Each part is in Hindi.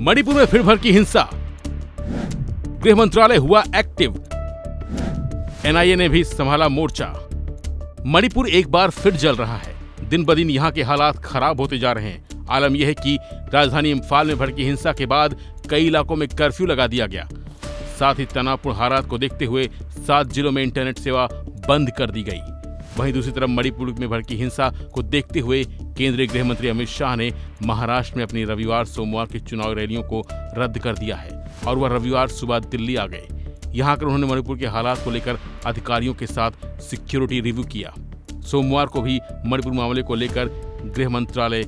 मणिपुर में फिर भड़की हिंसा, गृह मंत्रालय हुआ एक्टिव, एनआईए ने भी संभाला मोर्चा। मणिपुर एक बार फिर जल रहा है। दिन ब दिन यहाँ के हालात खराब होते जा रहे हैं। आलम यह है कि राजधानी इम्फाल में भड़की हिंसा के बाद कई इलाकों में कर्फ्यू लगा दिया गया। साथ ही तनावपूर्ण हालात को देखते हुए 7 जिलों में इंटरनेट सेवा बंद कर दी गई। वहीं दूसरी तरफ मणिपुर में भड़की हिंसा को देखते हुए केंद्रीय गृह मंत्री अमित शाह ने महाराष्ट्र में अपनी रविवार सोमवार की चुनाव रैलियों को रद्द कर दिया है और वह रविवार सुबह दिल्ली आ गए। यहाँ आकर उन्होंने मणिपुर के हालात को लेकर अधिकारियों के साथ सिक्योरिटी रिव्यू किया। सोमवार को भी मणिपुर मामले को लेकर गृह मंत्रालय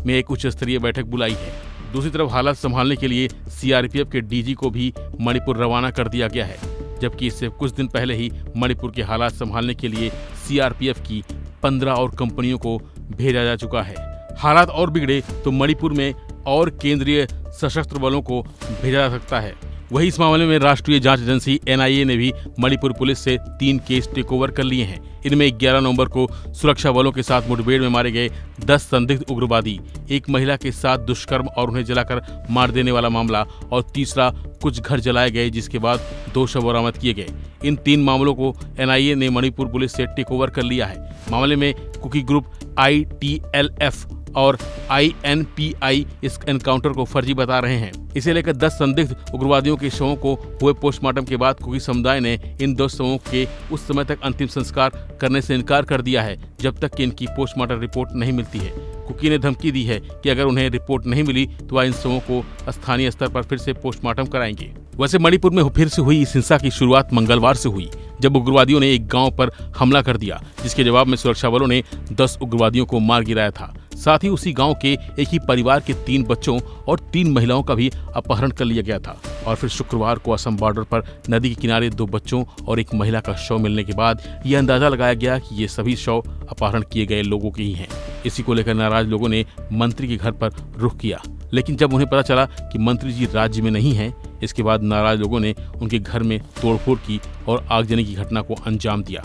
में एक उच्च स्तरीय बैठक बुलाई है। दूसरी तरफ हालात संभालने के लिए सीआरपीएफ के डीजी को भी मणिपुर रवाना कर दिया गया है, जबकि इससे कुछ दिन पहले ही मणिपुर के हालात संभालने के लिए सीआरपीएफ की 15 और कंपनियों को भेजा जा चुका है। हालात और बिगड़े तो मणिपुर में और केंद्रीय सशस्त्र बलों को भेजा जा सकता है। वही इस मामले में राष्ट्रीय जांच एजेंसी एनआईए ने भी मणिपुर पुलिस से 3 केस टेक ओवर कर लिए हैं। इनमें 11 नवंबर को सुरक्षा बलों के साथ मुठभेड़ में मारे गए 10 संदिग्ध उग्रवादी, एक महिला के साथ दुष्कर्म और उन्हें जलाकर मार देने वाला मामला और तीसरा कुछ घर जलाए गए जिसके बाद 2 शव बरामद किए गए। इन 3 मामलों को एनआईए ने मणिपुर पुलिस से टेक ओवर कर लिया है। मामले में कुकी ग्रुप ITLF और INPI इस एनकाउंटर को फर्जी बता रहे हैं। इसे लेकर 10 संदिग्ध उग्रवादियों के शवों को हुए पोस्टमार्टम के बाद कुकी समुदाय ने इन 2 शवों के उस समय तक अंतिम संस्कार करने से इनकार कर दिया है जब तक कि इनकी पोस्टमार्टम रिपोर्ट नहीं मिलती है। कुकी ने धमकी दी है कि अगर उन्हें रिपोर्ट नहीं मिली तो वह इन शवों को स्थानीय स्तर पर फिर से पोस्टमार्टम कराएंगे। वैसे मणिपुर में फिर से हुई इस हिंसा की शुरुआत मंगलवार से हुई, जब उग्रवादियों ने एक गांव पर हमला कर दिया, जिसके जवाब में सुरक्षा बलों ने 10 उग्रवादियों को मार गिराया था। साथ ही उसी गांव के एक ही परिवार के 3 बच्चों और 3 महिलाओं का भी अपहरण कर लिया गया था। और फिर शुक्रवार को असम बॉर्डर पर नदी के किनारे 2 बच्चों और एक महिला का शव मिलने के बाद यह अंदाजा लगाया गया कि ये सभी शव अपहरण किए गए लोगों के ही हैं। इसी को लेकर नाराज लोगों ने मंत्री के घर पर रुख किया, लेकिन जब उन्हें पता चला कि मंत्री जी राज्य में नहीं है, इसके बाद नाराज लोगों ने उनके घर में तोड़फोड़ की और आगजनी की घटना को अंजाम दिया।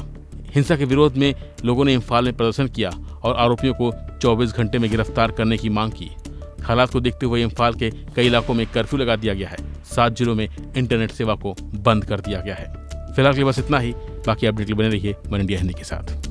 हिंसा के विरोध में लोगों ने इम्फाल में प्रदर्शन किया और आरोपियों को 24 घंटे में गिरफ्तार करने की मांग की। हालात को देखते हुए इम्फाल के कई इलाकों में कर्फ्यू लगा दिया गया है। 7 जिलों में इंटरनेट सेवा को बंद कर दिया गया है। फिलहाल के लिए बस इतना ही। बाकी अपडेट के लिए बने रहिए वन इंडिया हिंदी के साथ।